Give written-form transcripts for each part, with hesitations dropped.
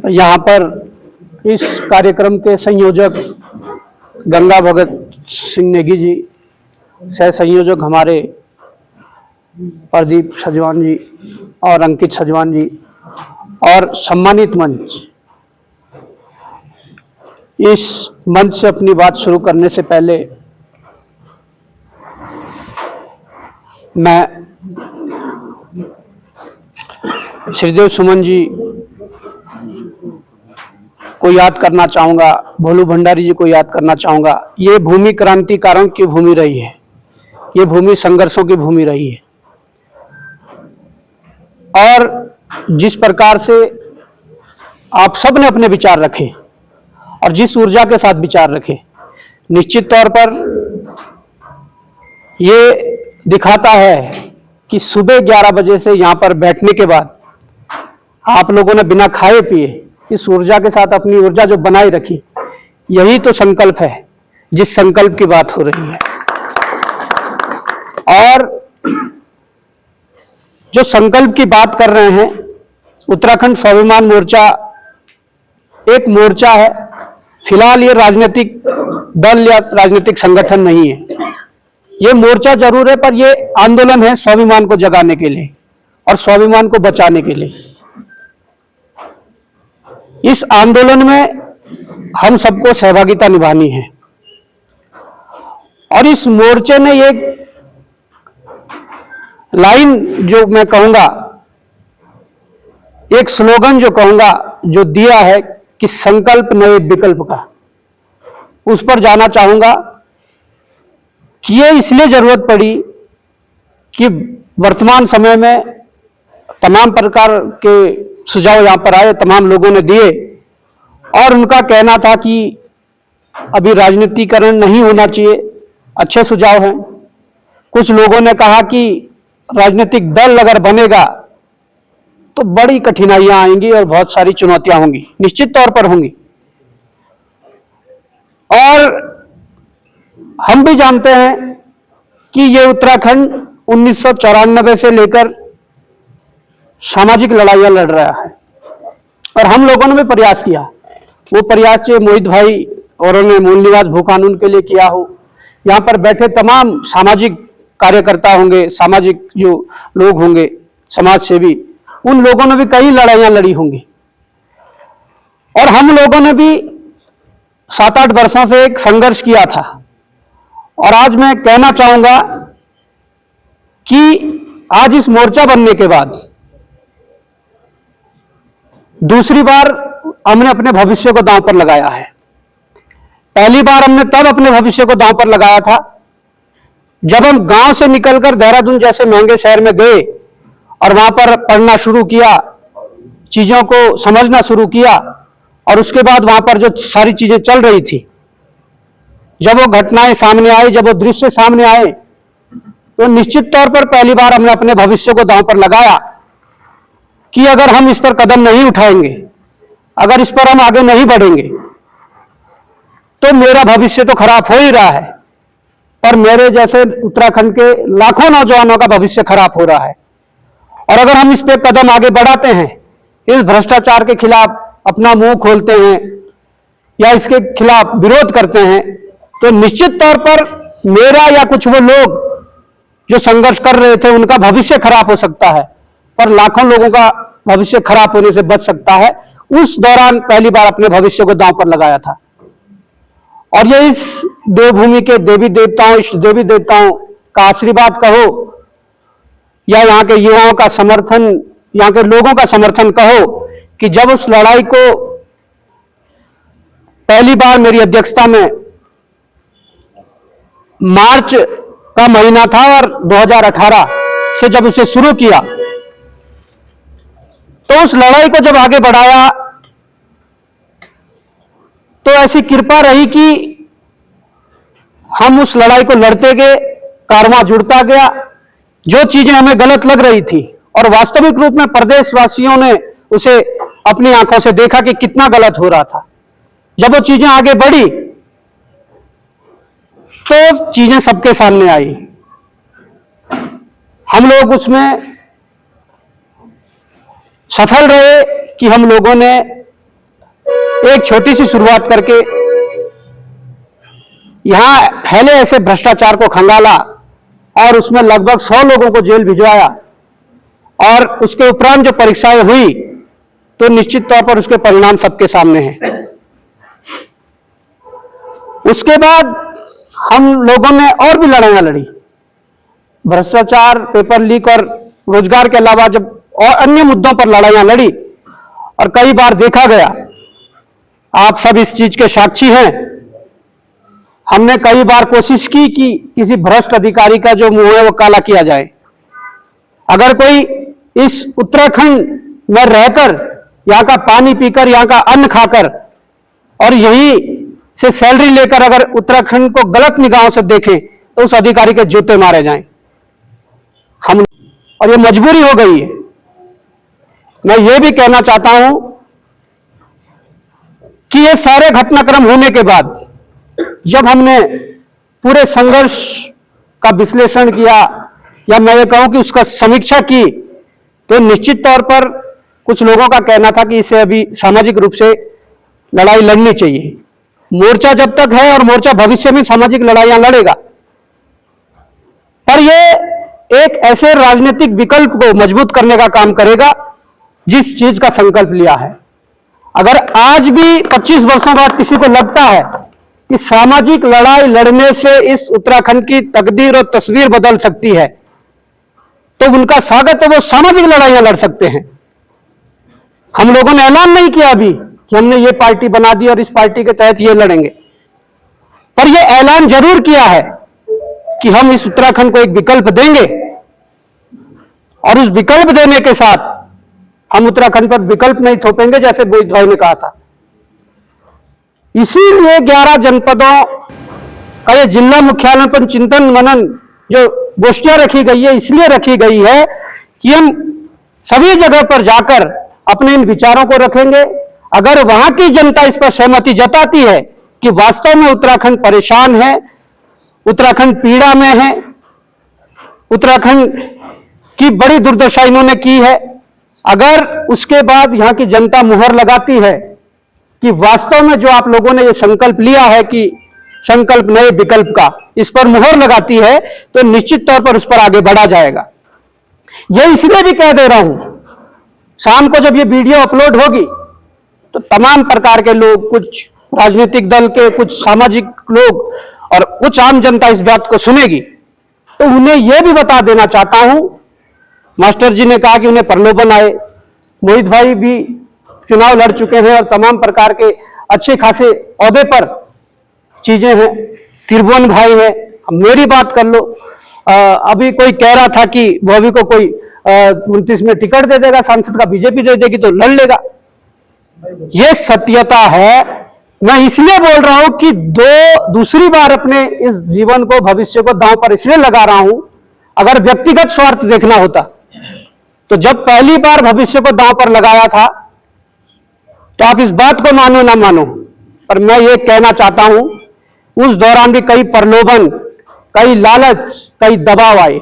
यहाँ पर इस कार्यक्रम के संयोजक गंगा भगत सिंह नेगी जी, सह संयोजक हमारे प्रदीप सजवान जी और अंकित सजवान जी, और सम्मानित मंच। इस मंच से अपनी बात शुरू करने से पहले मैं श्रीदेव सुमन जी को याद करना चाहूँगा, भोलू भंडारी जी को याद करना चाहूँगा। ये भूमि क्रांतिकारों की भूमि रही है, ये भूमि संघर्षों की भूमि रही है, और जिस प्रकार से आप सब ने अपने विचार रखे और जिस ऊर्जा के साथ विचार रखे, निश्चित तौर पर ये दिखाता है कि सुबह 11 बजे से यहाँ पर बैठने के बाद आप लोगों ने बिना खाए पिए इस ऊर्जा के साथ अपनी ऊर्जा जो बनाए रखी, यही तो संकल्प है जिस संकल्प की बात हो रही है। और जो संकल्प की बात कर रहे हैं, उत्तराखंड स्वाभिमान मोर्चा एक मोर्चा है। फिलहाल ये राजनीतिक दल या राजनीतिक संगठन नहीं है, ये मोर्चा जरूर है, पर ये आंदोलन है स्वाभिमान को जगाने के लिए और स्वाभिमान को बचाने के लिए। इस आंदोलन में हम सबको सहभागिता निभानी है, और इस मोर्चे ने एक लाइन जो मैं कहूंगा, एक स्लोगन जो कहूंगा, जो दिया है कि संकल्प नए विकल्प का, उस पर जाना चाहूंगा कि ये इसलिए जरूरत पड़ी कि वर्तमान समय में तमाम प्रकार के सुझाव यहां पर आए, तमाम लोगों ने दिए, और उनका कहना था कि अभी राजनीतिकरण नहीं होना चाहिए। अच्छे सुझाव हैं। कुछ लोगों ने कहा कि राजनीतिक दल अगर बनेगा तो बड़ी कठिनाइयां आएंगी और बहुत सारी चुनौतियां होंगी, निश्चित तौर पर होंगी। और हम भी जानते हैं कि ये उत्तराखंड 1994 से लेकर सामाजिक लड़ाइयां लड़ रहा है, और हम लोगों ने भी प्रयास किया। वो प्रयास चाहे मोहित भाई और उन्होंने मूल निवास भू कानून के लिए किया हो, यहाँ पर बैठे तमाम सामाजिक कार्यकर्ता होंगे, सामाजिक जो लोग होंगे, समाज सेवी, उन लोगों ने भी कई लड़ाइयां लड़ी होंगी। और हम लोगों ने भी 7-8 वर्षों से एक संघर्ष किया था। और आज मैं कहना चाहूंगा कि आज इस मोर्चा बनने के बाद दूसरी बार हमने अपने भविष्य को दांव पर लगाया है। पहली बार हमने तब अपने भविष्य को दांव पर लगाया था जब हम गांव से निकलकर देहरादून जैसे महंगे शहर में गए और वहां पर पढ़ना शुरू किया, चीजों को समझना शुरू किया, और उसके बाद वहां पर जो सारी चीजें चल रही थी, जब वो घटनाएं सामने आई, जब वो दृश्य सामने आए, तो निश्चित तौर पर पहली बार हमने अपने भविष्य को दांव पर लगाया कि अगर हम इस पर कदम नहीं उठाएंगे, अगर इस पर हम आगे नहीं बढ़ेंगे, तो मेरा भविष्य तो खराब हो ही रहा है, पर मेरे जैसे उत्तराखंड के लाखों नौजवानों का भविष्य खराब हो रहा है। और अगर हम इस पे कदम आगे बढ़ाते हैं, इस भ्रष्टाचार के खिलाफ अपना मुंह खोलते हैं या इसके खिलाफ विरोध करते हैं, तो निश्चित तौर पर मेरा या कुछ वो लोग जो संघर्ष कर रहे थे उनका भविष्य खराब हो सकता है, पर लाखों लोगों का भविष्य खराब होने से बच सकता है। उस दौरान पहली बार अपने भविष्य को दांव पर लगाया था। और ये इस देवभूमि के देवी देवताओं, इष्ट देवी देवताओं का आशीर्वाद कहो या यहाँ के युवाओं का समर्थन, यहाँ के लोगों का समर्थन कहो, कि जब उस लड़ाई को पहली बार मेरी अध्यक्षता में मार्च का महीना था और 2018 से जब उसे शुरू किया, तो उस लड़ाई को जब आगे बढ़ाया तो ऐसी कृपा रही कि हम उस लड़ाई को लड़ते गए, कारवां जुड़ता गया। जो चीजें हमें गलत लग रही थी और वास्तविक रूप में प्रदेशवासियों ने उसे अपनी आंखों से देखा कि कितना गलत हो रहा था, जब वो चीजें आगे बढ़ी तो चीजें सबके सामने आई। हम लोग उसमें सफल रहे कि हम लोगों ने एक छोटी सी शुरुआत करके यहां फैले ऐसे भ्रष्टाचार को खंगाला और उसमें लगभग 100 लोगों को जेल भिजवाया, और उसके उपरांत जो परीक्षाएं हुई तो निश्चित तौर पर उसके परिणाम सबके सामने हैं। उसके बाद हम लोगों ने और भी लड़ाइयां लड़ी, भ्रष्टाचार, पेपर लीक और रोजगार के अलावा जब और अन्य मुद्दों पर लड़ाइयां लड़ी, और कई बार देखा गया, आप सब इस चीज के साक्षी हैं, हमने कई बार कोशिश की कि किसी भ्रष्ट अधिकारी का जो मुंह है वो काला किया जाए। अगर कोई इस उत्तराखंड में रहकर, यहां का पानी पीकर, यहां का अन्न खाकर और यहीं से सैलरी लेकर अगर उत्तराखंड को गलत निगाहों से देखें तो उस अधिकारी के जूते मारे जाएं। हम, और ये मजबूरी हो गई है। मैं ये भी कहना चाहता हूं कि ये सारे घटनाक्रम होने के बाद जब हमने पूरे संघर्ष का विश्लेषण किया, या मैं ये कहूं कि उसका समीक्षा की, तो निश्चित तौर पर कुछ लोगों का कहना था कि इसे अभी सामाजिक रूप से लड़ाई लड़नी चाहिए। मोर्चा जब तक है और मोर्चा भविष्य में सामाजिक लड़ाइयां लड़ेगा, पर यह एक ऐसे राजनीतिक विकल्प को मजबूत करने का काम करेगा जिस चीज का संकल्प लिया है। अगर आज भी 25 वर्षों बाद किसी को लगता है कि सामाजिक लड़ाई लड़ने से इस उत्तराखंड की तकदीर और तस्वीर बदल सकती है, तो उनका स्वागत है, वो सामाजिक लड़ाइयां लड़ सकते हैं। हम लोगों ने ऐलान नहीं किया अभी कि हमने ये पार्टी बना दी और इस पार्टी के तहत ये लड़ेंगे, पर यह ऐलान जरूर किया है कि हम इस उत्तराखंड को एक विकल्प देंगे, और उस विकल्प देने के साथ हम उत्तराखंड पर विकल्प नहीं थोपेंगे, जैसे मोहित भाई ने कहा था। इसीलिए 11 जनपदों का ये जिला मुख्यालय पर चिंतन मनन जो गोष्ठियां रखी गई है, इसलिए रखी गई है कि हम सभी जगह पर जाकर अपने इन विचारों को रखेंगे। अगर वहां की जनता इस पर सहमति जताती है कि वास्तव में उत्तराखंड परेशान है, उत्तराखंड पीड़ा में है, उत्तराखंड की बड़ी दुर्दशा इन्होंने की है, अगर उसके बाद यहां की जनता मुहर लगाती है कि वास्तव में जो आप लोगों ने ये संकल्प लिया है कि संकल्प नए विकल्प का, इस पर मुहर लगाती है, तो निश्चित तौर पर उस पर आगे बढ़ा जाएगा। यह इसलिए भी कह दे रहा हूं, शाम को जब ये वीडियो अपलोड होगी तो तमाम प्रकार के लोग, कुछ राजनीतिक दल के, कुछ सामाजिक लोग और कुछ आम जनता इस बात को सुनेगी, तो उन्हें यह भी बता देना चाहता हूं, मास्टर जी ने कहा कि उन्हें प्रलोभन आए, मोहित भाई भी चुनाव लड़ चुके हैं और तमाम प्रकार के अच्छे खासे ओहदे पर चीजें हैं, त्रिभुवन भाई है, मेरी बात कर लो, अभी कोई कह रहा था कि वो अभी को कोई 29 में टिकट दे देगा सांसद का, बीजेपी दे देगी तो लड़ लेगा। ये सत्यता है। मैं इसलिए बोल रहा हूं कि दूसरी बार अपने इस जीवन को, भविष्य को दांव पर इसलिए लगा रहा हूं। अगर व्यक्तिगत स्वार्थ देखना होता तो जब पहली बार भविष्य को दांव पर लगाया था, तो आप इस बात को मानो ना मानो, पर मैं ये कहना चाहता हूं, उस दौरान भी कई प्रलोभन, कई लालच, कई दबाव आए,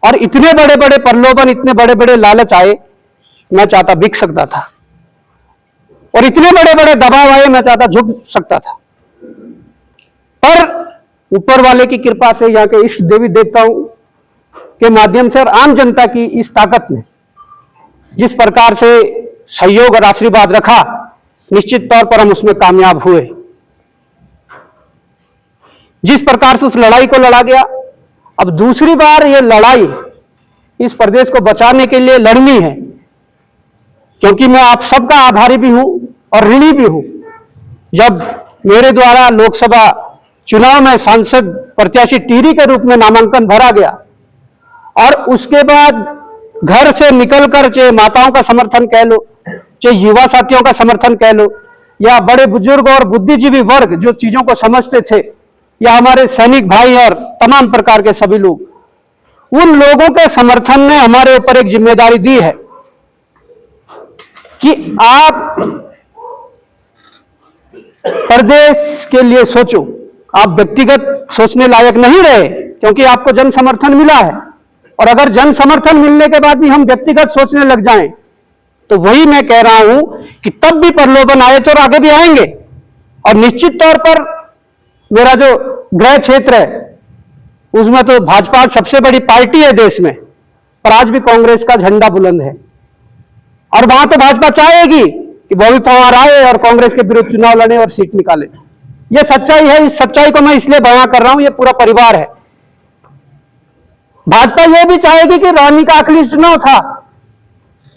और इतने बड़े बड़े प्रलोभन, इतने बड़े बड़े लालच आए, मैं चाहता बिक सकता था, और इतने बड़े बड़े दबाव आए, मैं चाहता झुक सकता था। पर ऊपर वाले की कृपा से, यहाँ के इष्ट देवी देवताओं के माध्यम से और आम जनता की इस ताकत ने जिस प्रकार से सहयोग और आशीर्वाद रखा, निश्चित तौर पर हम उसमें कामयाब हुए। जिस प्रकार से उस लड़ाई को लड़ा गया, अब दूसरी बार ये लड़ाई इस प्रदेश को बचाने के लिए लड़नी है, क्योंकि मैं आप सबका आभारी भी हूं और ऋणी भी हूं। जब मेरे द्वारा लोकसभा चुनाव में सांसद प्रत्याशी टिहरी के रूप में नामांकन भरा गया, और उसके बाद घर से निकलकर, चाहे माताओं का समर्थन कह लो, चाहे युवा साथियों का समर्थन कह लो, या बड़े बुजुर्ग और बुद्धिजीवी वर्ग जो चीजों को समझते थे, या हमारे सैनिक भाई और तमाम प्रकार के सभी लोग, उन लोगों के समर्थन ने हमारे ऊपर एक जिम्मेदारी दी है कि आप प्रदेश के लिए सोचो। आप व्यक्तिगत सोचने लायक नहीं रहे, क्योंकि आपको जन समर्थन मिला है, और अगर जन समर्थन मिलने के बाद भी हम व्यक्तिगत सोचने लग जाएं तो वही मैं कह रहा हूं कि तब भी प्रलोभन आए तो आगे भी आएंगे। और निश्चित तौर पर मेरा जो गृह क्षेत्र है उसमें तो भाजपा सबसे बड़ी पार्टी है देश में, पर आज भी कांग्रेस का झंडा बुलंद है। और वहां तो भाजपा चाहेगी कि बॉबी पवार आए और कांग्रेस के विरुद्ध चुनाव लड़े और सीट निकाले। यह सच्चाई है। इस सच्चाई को मैं इसलिए बयां कर रहा हूं, यह पूरा परिवार है। भाजपा यह भी चाहेगी कि रानी का आखिरी चुनाव था,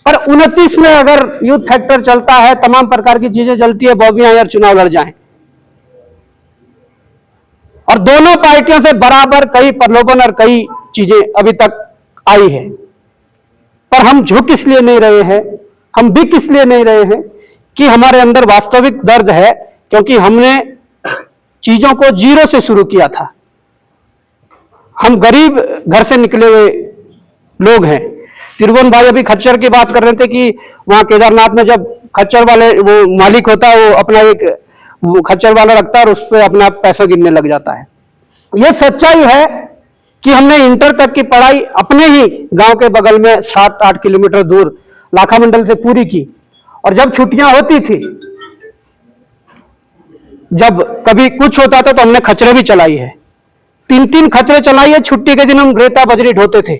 पर 29 में अगर यूथ फैक्टर चलता है, तमाम प्रकार की चीजें चलती है, बॉबी आए और चुनाव लड़ जाएं। और दोनों पार्टियों से बराबर कई प्रलोभन और कई चीजें अभी तक आई है, पर हम झुक इसलिए नहीं रहे हैं, हम बिक इसलिए नहीं रहे हैं कि हमारे अंदर वास्तविक दर्द है, क्योंकि हमने चीजों को जीरो से शुरू किया था। हम गरीब घर से निकले हुए लोग हैं। त्रिभुवन भाई अभी खच्चर की बात कर रहे थे कि वहां केदारनाथ में जब खच्चर वाले वो मालिक होता है, वो अपना एक खच्चर वाला रखता है और उस पर अपना पैसा गिनने लग जाता है। यह सच्चाई है कि हमने इंटर तक की पढ़ाई अपने ही गांव के बगल में 7-8 किलोमीटर दूर लाखा मंडल से पूरी की। और जब छुट्टियां होती थी, जब कभी कुछ होता था, तो हमने खच्चरें भी चलाई है। 3-3 खच्चरें चलाई है। छुट्टी के दिन हम रेता बजरी ढोते थे।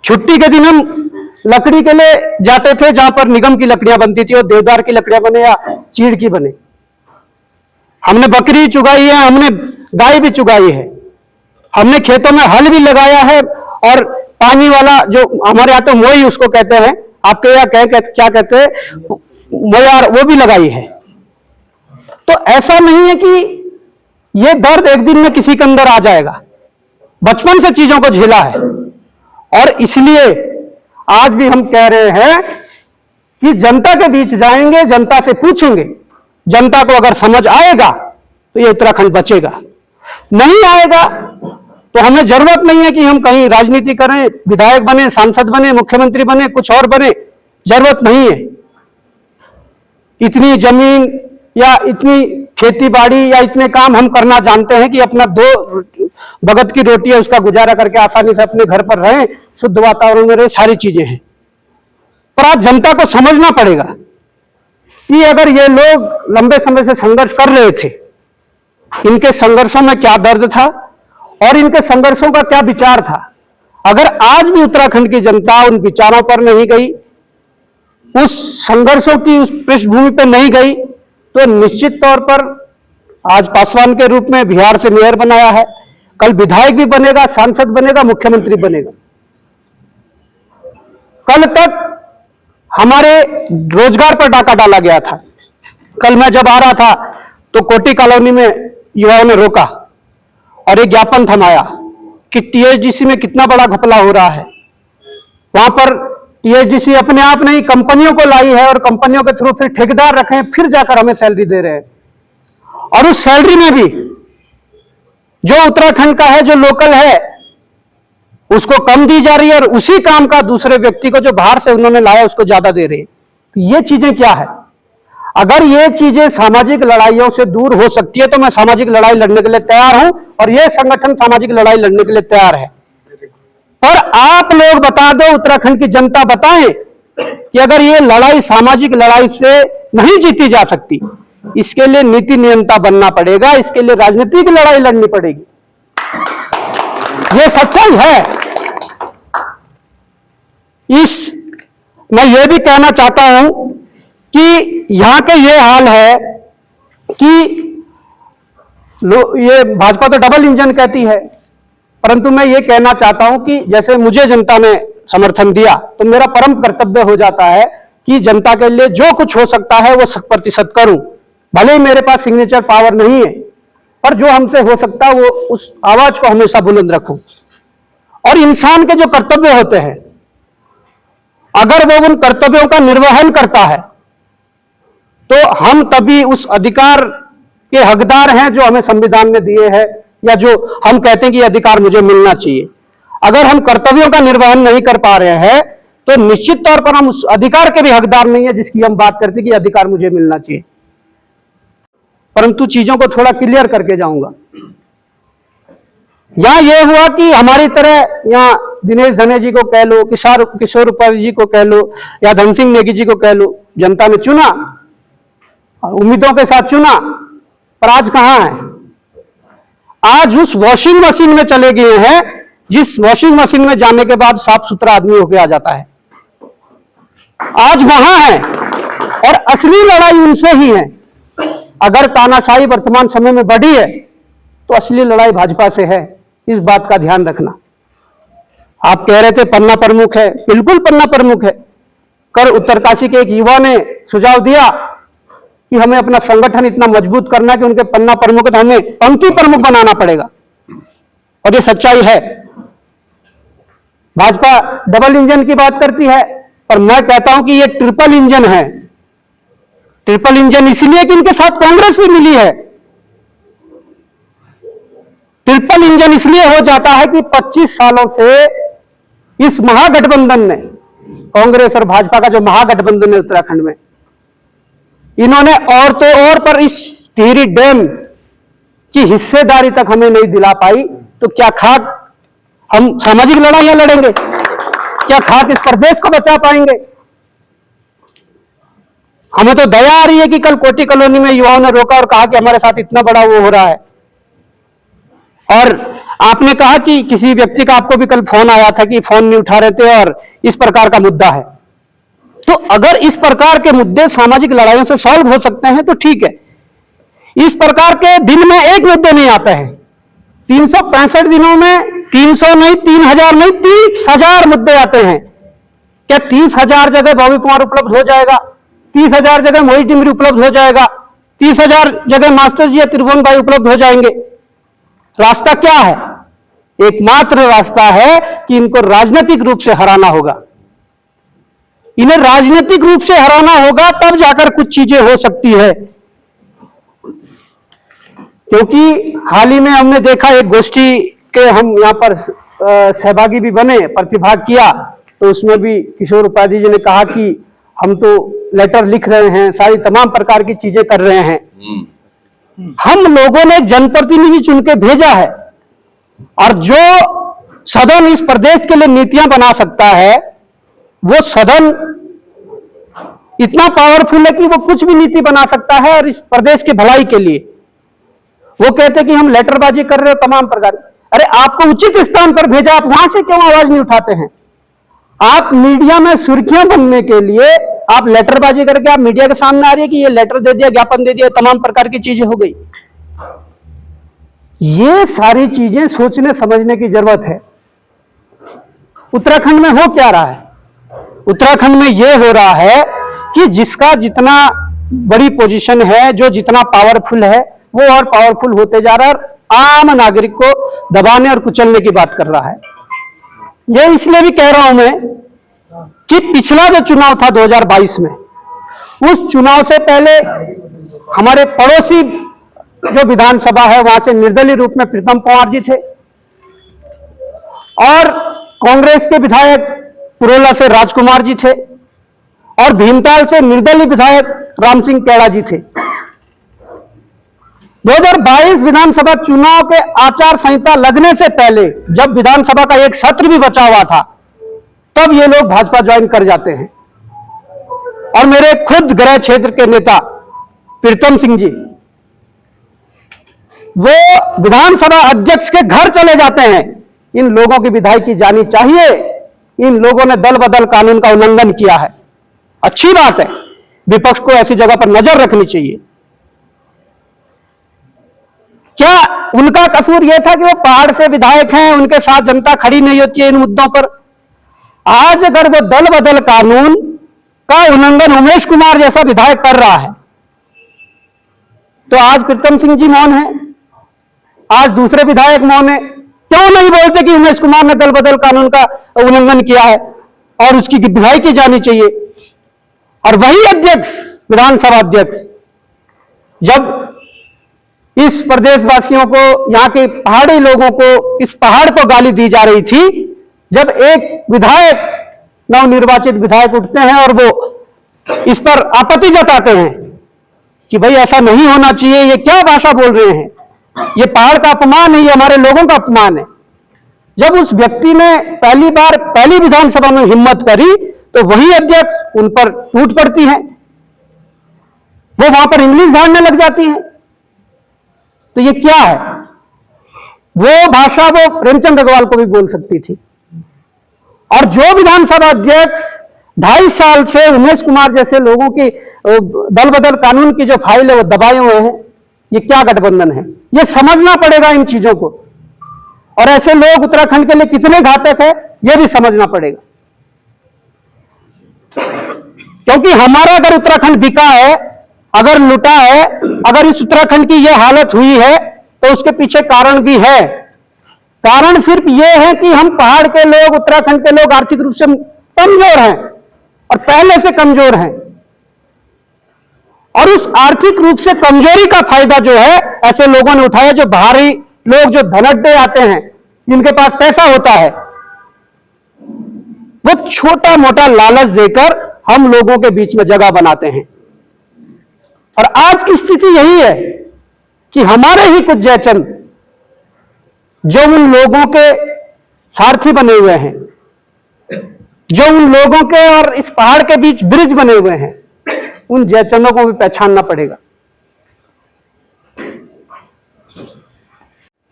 छुट्टी के दिन हम लकड़ी के लिए जाते थे जहां पर निगम की लकड़ियां बनती थी, और देवदार की लकड़ियां बने या चीड़ की बने। हमने बकरी चुगाई है, हमने गाय भी चुगाई है, हमने खेतों में हल भी लगाया है, और पानी वाला जो हमारे यहाँ तो मोई उसको कहते हैं, आपके यहाँ क्या कहते हैं, मोयार, वो भी लगाई है। तो ऐसा नहीं है कि ये दर्द एक दिन में किसी के अंदर आ जाएगा। बचपन से चीजों को झेला है, और इसलिए आज भी हम कह रहे हैं कि जनता के बीच जाएंगे, जनता से पूछेंगे। जनता को अगर समझ आएगा तो ये उत्तराखंड बचेगा, नहीं आएगा तो हमें जरूरत नहीं है कि हम कहीं राजनीति करें, विधायक बने, सांसद बने, मुख्यमंत्री बने, कुछ और बने, जरूरत नहीं है। इतनी जमीन या इतनी खेती बाड़ी या इतने काम हम करना जानते हैं कि अपना 2 भगत की रोटी है उसका गुजारा करके आसानी से अपने घर पर रहें, शुद्ध वातावरण में रहे, सारी चीजें हैं। पर आज जनता को समझना पड़ेगा कि अगर ये लोग लंबे समय से संघर्ष कर रहे थे, इनके संघर्षों में क्या दर्द था और इनके संघर्षों का क्या विचार था। अगर आज भी उत्तराखंड की जनता उन विचारों पर नहीं गई, उस संघर्षों की उस पृष्ठभूमि पर नहीं गई, तो निश्चित तौर पर आज पासवान के रूप में बिहार से मेयर बनाया है, कल विधायक भी बनेगा, सांसद बनेगा, मुख्यमंत्री बनेगा। कल तक हमारे रोजगार पर डाका डाला गया था। कल मैं जब आ रहा था तो कोटी कॉलोनी में युवाओं ने रोका और एक ज्ञापन थमाया कि टीएचडीसी में कितना बड़ा घपला हो रहा है। वहां पर टीएचडीसी अपने आप नहीं, कंपनियों को लाई है, और कंपनियों के थ्रू फिर ठेकेदार रखे हैं, फिर जाकर हमें सैलरी दे रहे हैं। और उस सैलरी में भी जो उत्तराखंड का है, जो लोकल है, उसको कम दी जा रही है, और उसी काम का दूसरे व्यक्ति को जो बाहर से उन्होंने लाया उसको ज्यादा दे रहे हैं। ये चीजें क्या है? अगर ये चीजें सामाजिक लड़ाइयों से दूर हो सकती है तो मैं सामाजिक लड़ाई लड़ने के लिए तैयार हूं, और यह संगठन सामाजिक लड़ाई लड़ने के लिए तैयार है। पर आप लोग बता दो, उत्तराखंड की जनता बताएं कि अगर ये लड़ाई सामाजिक लड़ाई से नहीं जीती जा सकती, इसके लिए नीति नियंता बनना पड़ेगा, इसके लिए राजनीतिक लड़ाई लड़नी पड़ेगी। ये सच्चाई है। मैं ये भी कहना चाहता हूं कि यहां के ये हाल है कि ये भाजपा तो डबल इंजन कहती है, परंतु मैं ये कहना चाहता हूं कि जैसे मुझे जनता ने समर्थन दिया तो मेरा परम कर्तव्य हो जाता है कि जनता के लिए जो कुछ हो सकता है वो 100% करूं। भले ही मेरे पास सिग्नेचर पावर नहीं है, पर जो हमसे हो सकता है वो उस आवाज को हमेशा बुलंद रखूं। और इंसान के जो कर्तव्य होते हैं, अगर वो उन कर्तव्यों का निर्वहन करता है तो हम तभी उस अधिकार के हकदार हैं जो हमें संविधान ने दिए हैं, या जो हम कहते हैं कि अधिकार मुझे मिलना चाहिए। अगर हम कर्तव्यों का निर्वहन नहीं कर पा रहे हैं तो निश्चित तौर पर हम उस अधिकार के भी हकदार नहीं है जिसकी हम बात करते कि अधिकार मुझे मिलना चाहिए। परंतु चीजों को थोड़ा क्लियर करके जाऊंगा। यहां ये हुआ कि हमारी तरह यहाँ दिनेश धने जी को कह लो, किशोर उपाध्याय जी को कह लो, या धन सिंह नेगी जी को कह लो, जनता ने चुना और उम्मीदों के साथ चुना, पर आज कहां है? आज उस वॉशिंग मशीन में चले गए हैं जिस वॉशिंग मशीन में जाने के बाद साफ सुथरा आदमी होकर आ जाता है। आज वहां है और असली लड़ाई उनसे ही है। अगर तानाशाही वर्तमान समय में बढ़ी है तो असली लड़ाई भाजपा से है, इस बात का ध्यान रखना। आप कह रहे थे पन्ना प्रमुख है, बिल्कुल पन्ना प्रमुख है। कर उत्तरकाशी के एक युवा ने सुझाव दिया कि हमें अपना संगठन इतना मजबूत करना कि उनके पन्ना प्रमुख तो हमें पंक्ति प्रमुख बनाना पड़ेगा, और ये सच्चाई है। भाजपा डबल इंजन की बात करती है, पर मैं कहता हूं कि ये ट्रिपल इंजन है। ट्रिपल इंजन इसलिए कि इनके साथ कांग्रेस भी मिली है। ट्रिपल इंजन इसलिए हो जाता है कि 25 सालों से इस महागठबंधन ने, कांग्रेस और भाजपा का जो महागठबंधन है उत्तराखंड में, इन्होंने और तो और पर इस टिहरी डैम की हिस्सेदारी तक हमें नहीं दिला पाई, तो क्या खाक हम सामाजिक लड़ाइयां लड़ेंगे? क्या खाक इस प्रदेश को बचा पाएंगे? हमें तो दया आ रही है कि कल कोटी कॉलोनी में युवाओं ने रोका और कहा कि हमारे साथ इतना बड़ा वो हो रहा है। और आपने कहा कि किसी व्यक्ति का आपको भी कल फोन आया था कि फोन नहीं उठा रहे थे और इस प्रकार का मुद्दा है। तो अगर इस प्रकार के मुद्दे सामाजिक लड़ाइयों से सॉल्व हो सकते हैं तो ठीक है। इस प्रकार के दिन में एक मुद्दे नहीं आते हैं, 365 दिनों में 300 नहीं, 3000 नहीं, 30,000 मुद्दे आते हैं। क्या 30,000 जगह बॉबी कुमार उपलब्ध हो जाएगा? 30,000 जगह मोहित डिमरी उपलब्ध हो जाएगा? 30,000 जगह मास्टर जी या त्रिभुवन भाई उपलब्ध हो जाएंगे? रास्ता क्या है? एकमात्र रास्ता है कि इनको राजनीतिक रूप से हराना होगा। इन्हें राजनीतिक रूप से हराना होगा, तब जाकर कुछ चीजें हो सकती है। क्योंकि हाल ही में हमने देखा एक गोष्ठी के हम यहां पर सहभागी भी बने, प्रतिभाग किया, तो उसमें भी किशोर उपाध्याय जी ने कहा कि हम तो लेटर लिख रहे हैं, सारी तमाम प्रकार की चीजें कर रहे हैं। हम लोगों ने जनप्रतिनिधि चुन के भेजा है, और जो सदन इस प्रदेश के लिए नीतियां बना सकता है, वो सदन इतना पावरफुल है कि वो कुछ भी नीति बना सकता है और इस प्रदेश की भलाई के लिए। वो कहते कि हम लेटरबाजी कर रहे हो तमाम प्रकार। अरे आपको उचित स्थान पर भेजा, आप वहां से क्यों आवाज नहीं उठाते हैं? आप मीडिया में सुर्खियां बनने के लिए आप लेटरबाजी करके आप मीडिया के सामने आ रही है कि ये लेटर दे दिया, ज्ञापन दे दिया, तमाम प्रकार की चीजें हो गई। ये सारी चीजें सोचने समझने की जरूरत है। उत्तराखंड में हो क्या रहा है? उत्तराखंड में यह हो रहा है कि जिसका जितना बड़ी पोजीशन है, जो जितना पावरफुल है, वो और पावरफुल होते जा रहा है और आम नागरिक को दबाने और कुचलने की बात कर रहा है। ये इसलिए भी कह रहा हूं मैं कि पिछला जो चुनाव था 2022 में, उस चुनाव से पहले हमारे पड़ोसी जो विधानसभा है वहां से निर्दलीय रूप में प्रीतम पंवार जी थे, और कांग्रेस के विधायक पुरोला से राजकुमार जी थे, और भीमताल से निर्दलीय विधायक राम सिंह कैड़ा जी थे। 2022 विधानसभा चुनाव के आचार संहिता लगने से पहले, जब विधानसभा का एक सत्र भी बचा हुआ था, तब ये लोग भाजपा ज्वाइन कर जाते हैं। और मेरे खुद गृह क्षेत्र के नेता प्रीतम सिंह जी, वो विधानसभा अध्यक्ष के घर चले जाते हैं। इन लोगों की विधायकी जानी चाहिए। इन लोगों ने दल बदल कानून का उल्लंघन किया है। अच्छी बात है, विपक्ष को ऐसी जगह पर नजर रखनी चाहिए। क्या उनका कसूर यह था कि वो पहाड़ से विधायक हैं, उनके साथ जनता खड़ी नहीं होती है इन मुद्दों पर? आज अगर वो दल बदल कानून का उल्लंघन उमेश कुमार जैसा विधायक कर रहा है, तो आज प्रीतम सिंह जी मौन है, आज दूसरे विधायक मौन है। क्यों नहीं बोलते कि उमेश कुमार ने दल बदल कानून का उल्लंघन किया है और उसकी विधायकी जानी चाहिए? और वही अध्यक्ष, विधानसभा अध्यक्ष, जब इस प्रदेशवासियों को, यहाँ के पहाड़ी लोगों को, इस पहाड़ को गाली दी जा रही थी, जब एक विधायक, नवनिर्वाचित विधायक उठते हैं और वो इस पर आपत्ति जताते हैं कि भाई ऐसा नहीं होना चाहिए, ये क्या भाषा बोल रहे हैं, ये पहाड़ का अपमान है, ये हमारे लोगों का अपमान है। जब उस व्यक्ति ने पहली विधानसभा में हिम्मत करी तो वही अध्यक्ष उन पर टूट पड़ती हैं, वो वहां पर इंग्लिश झाड़ने लग जाती हैं। तो ये क्या है? वो भाषा वो प्रेमचंद अग्रवाल को भी बोल सकती थी। और जो विधानसभा अध्यक्ष 2.5 साल से उमेश कुमार जैसे लोगों की दल बदल कानून की जो फाइल है वो दबाए हुए हैं, ये क्या गठबंधन है? ये समझना पड़ेगा इन चीजों को। और ऐसे लोग उत्तराखंड के लिए कितने घातक है ये भी समझना पड़ेगा। क्योंकि हमारा अगर उत्तराखंड बिका है, अगर लुटा है, अगर इस उत्तराखंड की यह हालत हुई है तो उसके पीछे कारण भी है। कारण सिर्फ यह है कि हम पहाड़ के लोग, उत्तराखंड के लोग आर्थिक रूप से कमजोर हैं और पहले से कमजोर हैं। और उस आर्थिक रूप से कमजोरी का फायदा जो है ऐसे लोगों ने उठाया, जो बाहरी लोग, जो धनड्डे आते हैं, जिनके पास पैसा होता है, वो छोटा मोटा लालच देकर हम लोगों के बीच में जगह बनाते हैं। और आज की स्थिति यही है कि हमारे ही कुछ जयचंद जो उन लोगों के सारथी बने हुए हैं, जो उन लोगों के और इस पहाड़ के बीच ब्रिज बने हुए हैं, उन जयचंदों को भी पहचानना पड़ेगा।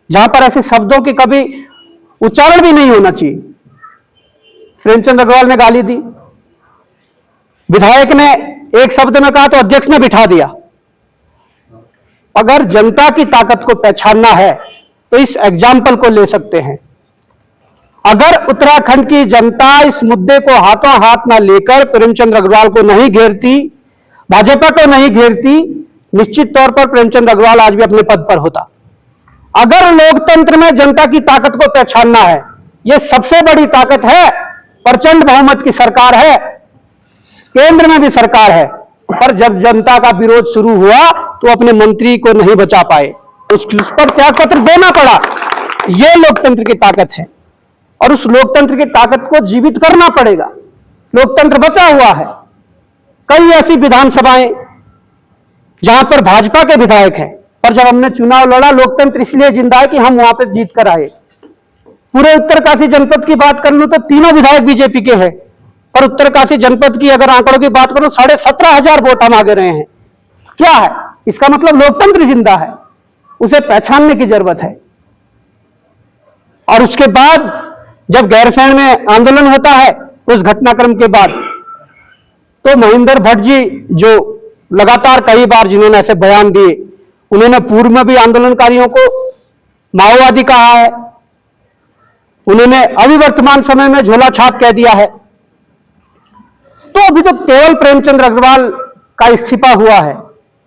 जहां पर ऐसे शब्दों की कभी उच्चारण भी नहीं होना चाहिए। प्रेमचंद अग्रवाल ने गाली दी, विधायक ने एक शब्द में कहा तो अध्यक्ष ने बिठा दिया। अगर जनता की ताकत को पहचानना है तो इस एग्जाम्पल को ले सकते हैं। अगर उत्तराखंड की जनता इस मुद्दे को हाथों हाथ ना लेकर प्रेमचंद अग्रवाल को नहीं घेरती, भाजपा को नहीं घेरती, निश्चित तौर पर प्रेमचंद अग्रवाल आज भी अपने पद पर होता। अगर लोकतंत्र में जनता की ताकत को पहचानना है, यह सबसे बड़ी ताकत है। प्रचंड बहुमत की सरकार है, केंद्र में भी सरकार है, पर जब जनता का विरोध शुरू हुआ तो अपने मंत्री को नहीं बचा पाए, उस पर त्याग पत्र देना पड़ा। यह लोकतंत्र की ताकत है और उस लोकतंत्र की ताकत को जीवित करना पड़ेगा। लोकतंत्र बचा हुआ है। कई ऐसी विधानसभाएं जहां पर भाजपा के विधायक हैं, पर जब हमने चुनाव लड़ा, लोकतंत्र इसलिए जिंदा है कि हम वहां पर जीत कर आए। पूरे उत्तरकाशी जनपद की बात कर लूं तो तीनों विधायक बीजेपी के हैं, और उत्तरकाशी जनपद की अगर आंकड़ों की बात करूं 17,500 वोट हम आगे रहे हैं। क्या है इसका मतलब? लोकतंत्र जिंदा है, उसे पहचानने की जरूरत है। और उसके बाद जब गैरसैंण में आंदोलन होता है, उस घटनाक्रम के बाद, तो महेंद्र भट्ट जी जो लगातार कई बार जिन्होंने ऐसे बयान दिए, उन्होंने पूर्व में भी आंदोलनकारियों को माओवादी कहा है, उन्होंने अभी वर्तमान समय में झोला छाप कह दिया है। तो अभी तो केवल प्रेमचंद अग्रवाल का इस्तीफा हुआ है,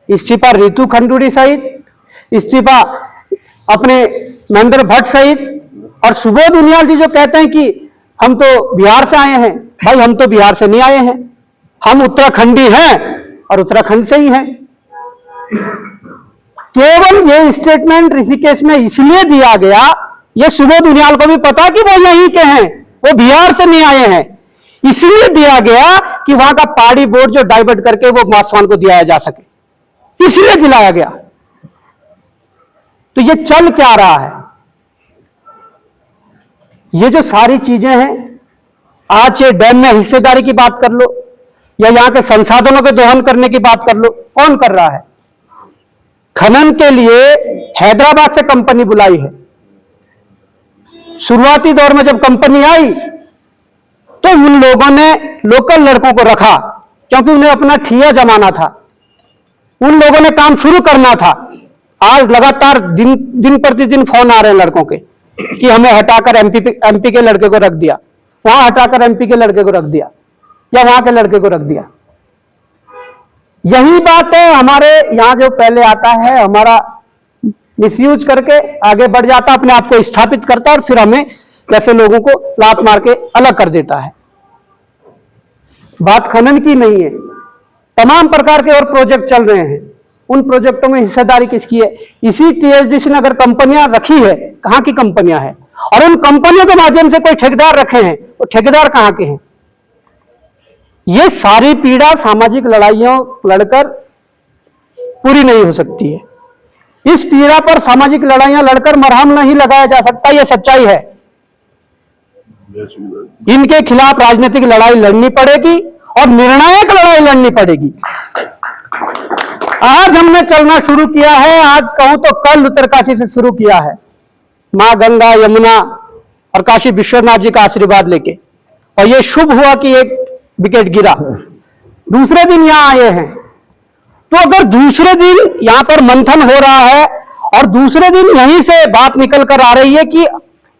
इस्तीफा रितु खंडूड़ी सहित, इस्तीफा अपने महेंद्र भट्ट सहित, और सुबोध उनियाल जी जो कहते हैं कि हम तो बिहार से आए हैं। भाई हम तो बिहार से नहीं आए हैं, हम उत्तराखंडी हैं और उत्तराखंड से ही हैं। केवल ये स्टेटमेंट ऋषिकेश में इसलिए दिया गया, ये सुबोध उनियाल को भी पता कि वो यहीं के हैं, वो बिहार से नहीं आए हैं, इसलिए दिया गया कि वहां का पहाड़ी बोर्ड जो डाइवर्ट करके वो पासवान को दिया जा सके, इसलिए दिलाया गया। तो ये चल क्या रहा है? ये जो सारी चीजें हैं, आज ये डैम में हिस्सेदारी की बात कर लो या यहां के संसाधनों के दोहन करने की बात कर लो, कौन कर रहा है? खनन के लिए हैदराबाद से कंपनी बुलाई है। शुरुआती दौर में जब कंपनी आई तो उन लोगों ने लोकल लड़कों को रखा, क्योंकि उन्हें अपना ठिया जमाना था, उन लोगों ने काम शुरू करना था। आज लगातार दिन प्रतिदिन फोन आ रहे हैं लड़कों के कि हमें हटाकर एमपी के लड़के को रख दिया, वहां हटाकर एमपी के लड़के को रख दिया, या वहां के लड़के को रख दिया। यही बात है, हमारे यहां जो पहले आता है हमारा मिसयूज करके आगे बढ़ जाता, अपने आप को स्थापित करता और फिर हमें जैसे लोगों को लात मार के अलग कर देता है। बात खनन की नहीं है, तमाम प्रकार के और प्रोजेक्ट चल रहे हैं, उन प्रोजेक्टों में हिस्सेदारी किसकी है? इसी टीएचडीसी ने अगर कंपनियां रखी है, कहां की कंपनियां हैं? और उन कंपनियों के माध्यम से कोई ठेकेदार रखे हैं, वो ठेकेदार कहां के हैं? ये सारी पीड़ा सामाजिक लड़ाइयों लड़कर पूरी नहीं हो सकती है। इस पीड़ा पर सामाजिक लड़ाइयां लड़कर मरहम नहीं लगाया जा सकता, यह सच्चाई है। इनके खिलाफ राजनीतिक लड़ाई लड़नी पड़ेगी और निर्णायक लड़ाई लड़नी पड़ेगी। आज हमने चलना शुरू किया है, आज कहूं तो कल उत्तरकाशी से शुरू किया है, मां गंगा, यमुना और काशी विश्वनाथ जी का आशीर्वाद लेके। और यह शुभ हुआ कि एक विकेट गिरा, दूसरे दिन यहां आए हैं। तो अगर दूसरे दिन यहां पर मंथन हो रहा है और दूसरे दिन यहीं से बात निकल कर आ रही है कि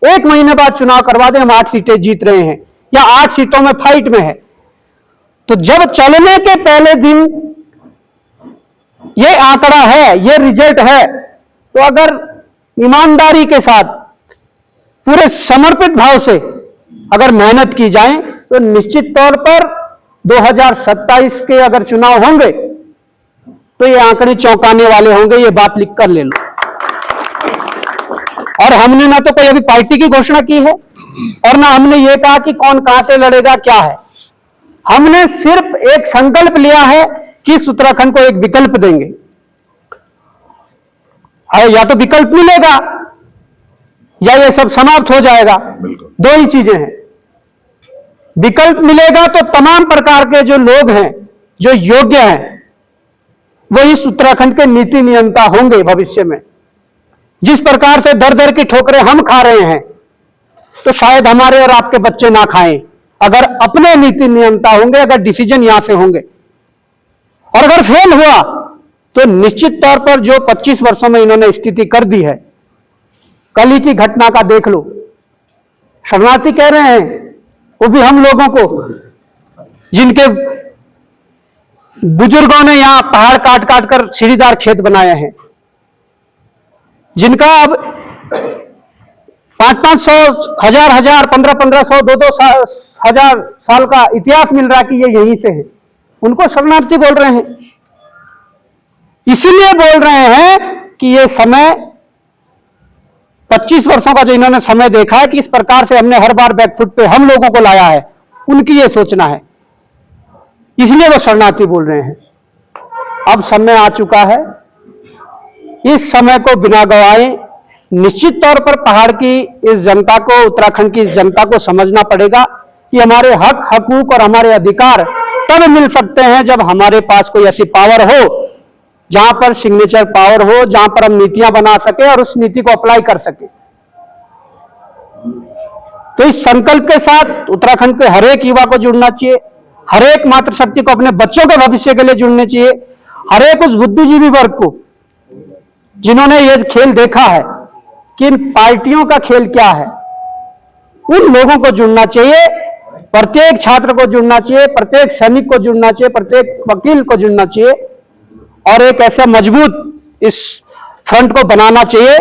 1 महीने बाद चुनाव करवा दें, हम 8 सीटें जीत रहे हैं या 8 सीटों में फाइट में है, तो जब चलने के पहले दिन ये आंकड़ा है, ये रिजल्ट है, तो अगर ईमानदारी के साथ पूरे समर्पित भाव से अगर मेहनत की जाए तो निश्चित तौर पर 2027 के अगर चुनाव होंगे तो ये आंकड़े चौंकाने वाले होंगे, ये बात लिख कर ले लो। और हमने ना तो कोई अभी पार्टी की घोषणा की है और ना हमने ये कहा कि कौन कहां से लड़ेगा, क्या है। हमने सिर्फ एक संकल्प लिया है कि इस उत्तराखंड को एक विकल्प देंगे। या तो विकल्प मिलेगा या ये सब समाप्त हो जाएगा, दो ही चीजें हैं। विकल्प मिलेगा तो तमाम प्रकार के जो लोग हैं, जो योग्य हैं, वो इस उत्तराखंड के नीति नियंता होंगे भविष्य में। जिस प्रकार से दर दर की ठोकरें हम खा रहे हैं, तो शायद हमारे और आपके बच्चे ना खाएं, अगर अपने नीति नियंता होंगे, अगर डिसीजन यहां से होंगे। और अगर फेल हुआ तो निश्चित तौर पर जो 25 वर्षों में इन्होंने स्थिति कर दी है, कल ही की घटना का देख लो। शरणार्थी कह रहे हैं, वो भी हम लोगों को, जिनके बुजुर्गों ने यहां पहाड़ काट काट कर सीढ़ीदार खेत बनाए हैं, जिनका अब 500-500, 1000-1000, 1500-1500, 2-2 साल का इतिहास मिल रहा है कि ये यहीं से है, उनको शरणार्थी बोल रहे हैं। इसीलिए बोल रहे हैं कि ये समय 25 वर्षों का जो इन्होंने समय देखा है कि इस प्रकार से हमने हर बार बैकफुट पे हम लोगों को लाया है, उनकी ये सोचना है, इसलिए वो शरणार्थी बोल रहे हैं। अब समय आ चुका है, इस समय को बिना गवाए निश्चित तौर पर पहाड़ की इस जनता को, उत्तराखंड की इस जनता को समझना पड़ेगा कि हमारे हक, हकूक और हमारे अधिकार तब मिल सकते हैं जब हमारे पास कोई ऐसी पावर हो, जहां पर सिग्नेचर पावर हो, जहां पर हम नीतियां बना सके और उस नीति को अप्लाई कर सके। तो इस संकल्प के साथ उत्तराखंड के हर एक युवा को जुड़ना चाहिए, हर एक मातृशक्ति को अपने बच्चों के भविष्य के लिए जुड़ने चाहिए, हर एक उस बुद्धिजीवी वर्ग को जिन्होंने ये खेल देखा है कि इन पार्टियों का खेल क्या है, उन लोगों को जुड़ना चाहिए। प्रत्येक छात्र को जुड़ना चाहिए, प्रत्येक सैनिक को जुड़ना चाहिए, प्रत्येक वकील को जुड़ना चाहिए और एक ऐसा मजबूत इस फ्रंट को बनाना चाहिए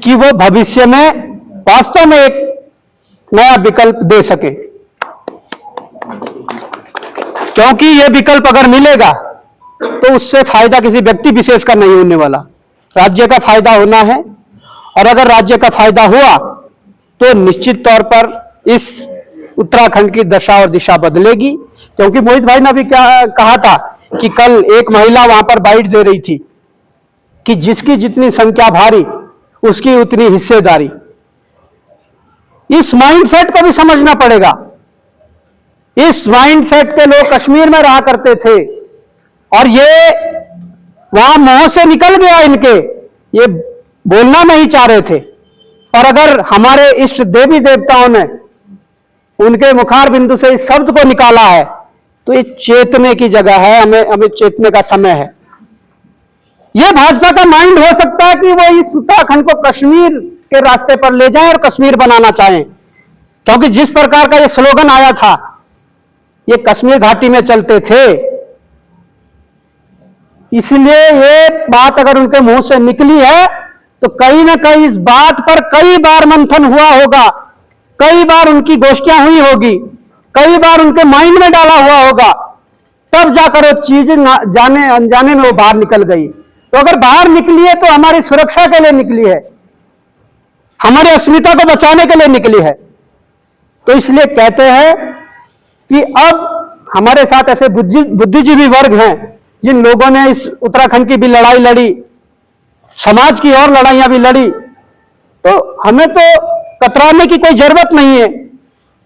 कि वो भविष्य में वास्तव में एक नया विकल्प दे सके। क्योंकि ये विकल्प अगर मिलेगा तो उससे फायदा किसी व्यक्ति विशेष का नहीं होने वाला, राज्य का फायदा होना है। और अगर राज्य का फायदा हुआ तो निश्चित तौर पर इस उत्तराखंड की दशा और दिशा बदलेगी। क्योंकि मोहित भाई ने अभी क्या कहा था कि कल एक महिला वहां पर बाइट दे रही थी कि जिसकी जितनी संख्या भारी उसकी उतनी हिस्सेदारी। इस माइंडसेट को भी समझना पड़ेगा। इस माइंडसेट के लोग कश्मीर में रहा करते थे और ये वहां मुंह से निकल गया, इनके ये बोलना नहीं चाह रहे थे, पर अगर हमारे इष्ट देवी देवताओं ने उनके मुखार बिंदु से इस शब्द को निकाला है तो ये चेतने की जगह है, हमें चेतने का समय है। यह भाजपा का माइंड हो सकता है कि वो इस उत्तराखंड को कश्मीर के रास्ते पर ले जाएं और कश्मीर बनाना चाहें, क्योंकि जिस प्रकार का ये स्लोगन आया था ये कश्मीर घाटी में चलते थे। इसलिए ये बात अगर उनके मुंह से निकली है तो कहीं ना कहीं इस बात पर कई बार मंथन हुआ होगा, कई बार उनकी गोष्ठियां हुई होगी, कई बार उनके माइंड में डाला हुआ होगा, तब जाकर वो चीज जाने अनजाने में वो बाहर निकल गई। तो अगर बाहर निकली है तो हमारी सुरक्षा के लिए निकली है, हमारी अस्मिता को बचाने के लिए निकली है। तो इसलिए कहते हैं कि अब हमारे साथ ऐसे बुद्धिजीवी वर्ग हैं जिन लोगों ने इस उत्तराखंड की भी लड़ाई लड़ी, समाज की और लड़ाइयां भी लड़ी, तो हमें तो कतराने की कोई जरूरत नहीं है।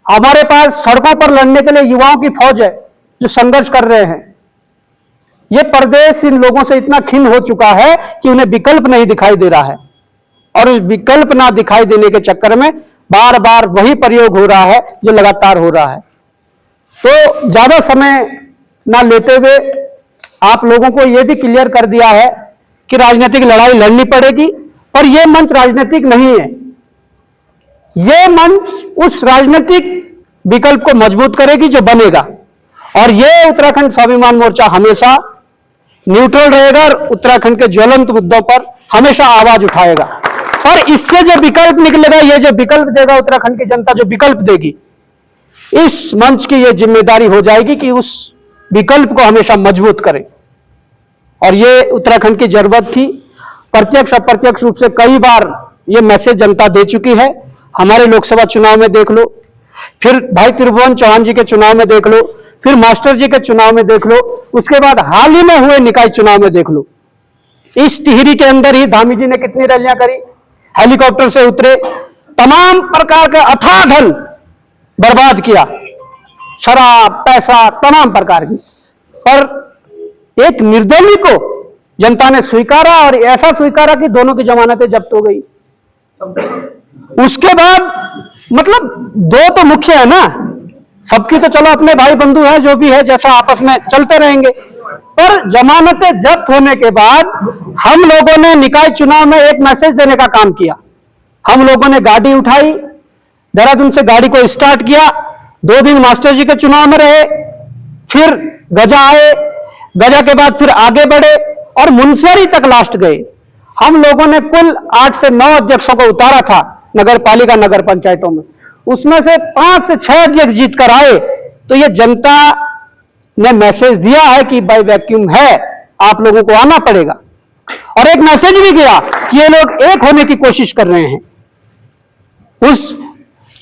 हमारे पास सड़कों पर लड़ने के लिए युवाओं की फौज है जो संघर्ष कर रहे हैं। ये प्रदेश इन लोगों से इतना खिन्न हो चुका है कि उन्हें विकल्प नहीं दिखाई दे रहा है, और इस विकल्प ना दिखाई देने के चक्कर में बार बार वही प्रयोग हो रहा है जो लगातार हो रहा है। तो ज्यादा समय ना लेते हुए आप लोगों को यह भी क्लियर कर दिया है कि राजनीतिक लड़ाई लड़नी पड़ेगी, और यह मंच राजनीतिक नहीं है। यह मंच उस राजनीतिक विकल्प को मजबूत करेगी जो बनेगा, और यह उत्तराखंड स्वाभिमान मोर्चा हमेशा न्यूट्रल रहेगा और उत्तराखंड के ज्वलंत मुद्दों पर हमेशा आवाज उठाएगा। और इससे जो विकल्प निकलेगा, ये जो विकल्प देगा उत्तराखंड की जनता, जो विकल्प देगी, इस मंच की यह जिम्मेदारी हो जाएगी कि उस विकल्प को हमेशा मजबूत करें। और ये उत्तराखंड की जरूरत थी। प्रत्यक्ष अप्रत्यक्ष रूप से कई बार ये मैसेज जनता दे चुकी है। हमारे लोकसभा चुनाव में देख लो, फिर भाई त्रिभुवन चौहान जी के चुनाव में देख लो, फिर मास्टर जी के चुनाव में देख लो, उसके बाद हाल ही में हुए निकाय चुनाव में देख लो। इस टिहरी के अंदर ही धामी जी ने कितनी रैलियां करी, हेलीकॉप्टर से उतरे, तमाम प्रकार का अथाह धन बर्बाद किया, शराब, पैसा, तमाम प्रकार की। पर एक निर्दलीय को जनता ने स्वीकारा, और ऐसा स्वीकारा कि दोनों की जमानतें जब्त हो गई। उसके बाद मतलब दो तो मुख्य है ना, सबकी तो चलो अपने भाई बंधु हैं, जो भी है जैसा आपस में चलते रहेंगे, पर जमानतें जब्त होने के बाद हम लोगों ने निकाय चुनाव में एक मैसेज देने का काम किया। हम लोगों ने गाड़ी उठाई, देहरादून से गाड़ी को स्टार्ट किया, 2 दिन मास्टर जी के चुनाव में रहे, फिर गजा आए, गजा के बाद फिर आगे बढ़े और मुनस्यारी तक लास्ट गए। हम लोगों ने कुल 8 से 9 अध्यक्षों को उतारा था नगर पालिका, नगर पंचायतों में, उसमें से 5 से 6 अध्यक्ष जीत कर आए। तो ये जनता ने मैसेज दिया है कि बाई वैक्यूम है, आप लोगों को आना पड़ेगा। और एक मैसेज भी गया कि ये लोग एक होने की कोशिश कर रहे हैं। उस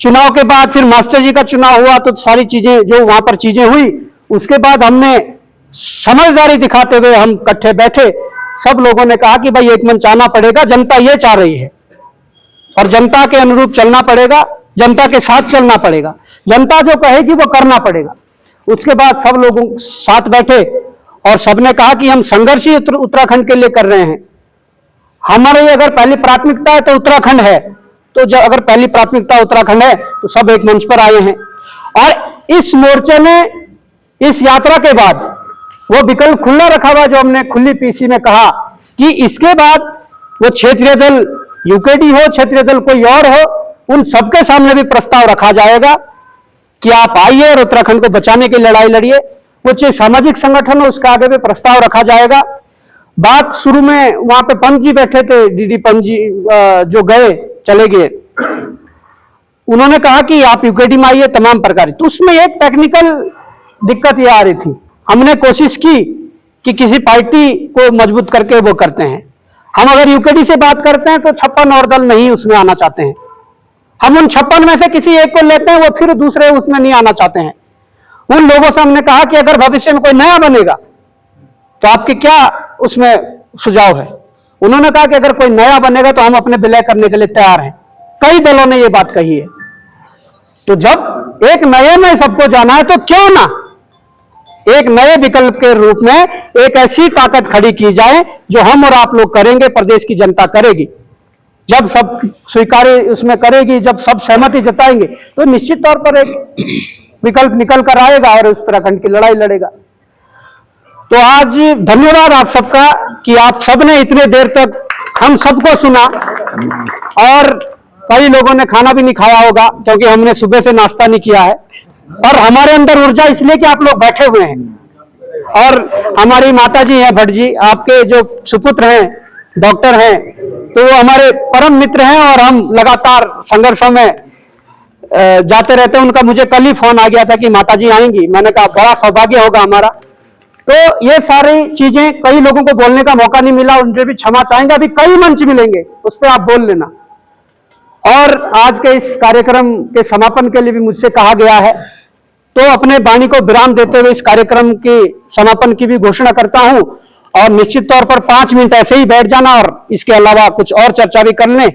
चुनाव के बाद फिर मास्टर जी का चुनाव हुआ, तो सारी चीजें जो वहां पर चीजें हुई, उसके बाद हमने समझदारी दिखाते हुए हम इकट्ठे बैठे, सब लोगों ने कहा कि भाई एक मंच आना पड़ेगा, जनता ये चाह रही है और जनता के अनुरूप चलना पड़ेगा, जनता के साथ चलना पड़ेगा, जनता जो कहेगी वो करना पड़ेगा। उसके बाद सब लोगों साथ बैठे और सबने कहा कि हम संघर्ष ही उत्तराखंड के लिए कर रहे हैं। हमारी अगर पहली प्राथमिकता है तो उत्तराखंड है, तो जब अगर पहली प्राथमिकता उत्तराखंड है तो सब एक मंच पर आए हैं। और इस मोर्चे ने इस यात्रा के बाद वो विकल्प खुला रखा हुआ, जो हमने खुली पीसी में कहा कि इसके बाद वो क्षेत्रीय दल यूकेडी हो, क्षेत्रीय दल कोई और हो, उन सबके सामने भी प्रस्ताव रखा जाएगा कि आप आइए और उत्तराखंड को बचाने की लड़ाई लड़िए। कुछ सामाजिक संगठन हो, उसका आगे भी प्रस्ताव रखा जाएगा। बात शुरू में वहां पे पंत जी बैठे थे, डीडी पंत जी जो गए चले गए, उन्होंने कहा कि आप यूकेडी में आइए, तमाम प्रकार। तो उसमें एक टेक्निकल दिक्कत ये आ रही थी। हमने कोशिश की कि किसी पार्टी को मजबूत करके वो करते हैं। हम अगर यूकेडी से बात करते हैं तो 56 और दल नहीं उसमें आना चाहते हैं। हम उन 56 में से किसी एक को लेते हैं, वो फिर दूसरे उसमें नहीं आना चाहते हैं। उन लोगों से हमने कहा कि अगर भविष्य में कोई नया बनेगा तो आपके क्या उसमें सुझाव है। उन्होंने कहा कि अगर कोई नया बनेगा तो हम अपने विलय करने के लिए तैयार हैं। कई दलों ने ये बात कही है। तो जब एक नए में सबको जाना है तो क्यों ना एक नए विकल्प के रूप में एक ऐसी ताकत खड़ी की जाए जो हम और आप लोग करेंगे, प्रदेश की जनता करेगी। जब सब स्वीकार्य उसमें करेगी, जब सब सहमति जताएंगे तो निश्चित तौर पर एक विकल्प निकल कर आएगा और उत्तराखंड की लड़ाई लड़ेगा। तो आज धन्यवाद आप सबका कि आप सबने इतने देर तक हम सबको सुना, और कई लोगों ने खाना भी नहीं खाया होगा क्योंकि हमने सुबह से नाश्ता नहीं किया है। और हमारे अंदर ऊर्जा इसलिए कि आप लोग बैठे हुए हैं। और हमारी माता जी हैं भट्ट जी, आपके जो सुपुत्र हैं, डॉक्टर हैं, तो वो हमारे परम मित्र हैं और हम लगातार संघर्षों में जाते रहते हैं। उनका मुझे कल ही फोन आ गया था कि माता जी आएंगी। मैंने कहा बड़ा सौभाग्य होगा हमारा। तो ये सारी चीजें कई लोगों को बोलने का मौका नहीं मिला, उनसे भी क्षमा चाहेंगे। अभी कई मंच मिलेंगे, उस पर आप बोल लेना। और आज के इस कार्यक्रम के समापन के लिए भी मुझसे कहा गया है, तो अपने वाणी को विराम देते हुए इस कार्यक्रम के समापन की भी घोषणा करता हूं। और निश्चित तौर पर 5 मिनट ऐसे ही बैठ जाना और इसके अलावा कुछ और चर्चा भी कर लें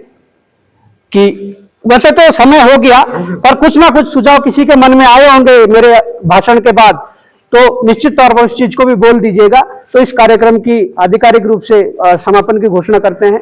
कि वैसे तो समय हो गया, पर कुछ ना कुछ सुझाव किसी के मन में आए होंगे मेरे भाषण के बाद, तो निश्चित तौर पर उस चीज को भी बोल दीजिएगा। तो इस कार्यक्रम की आधिकारिक रूप से समापन की घोषणा करते हैं।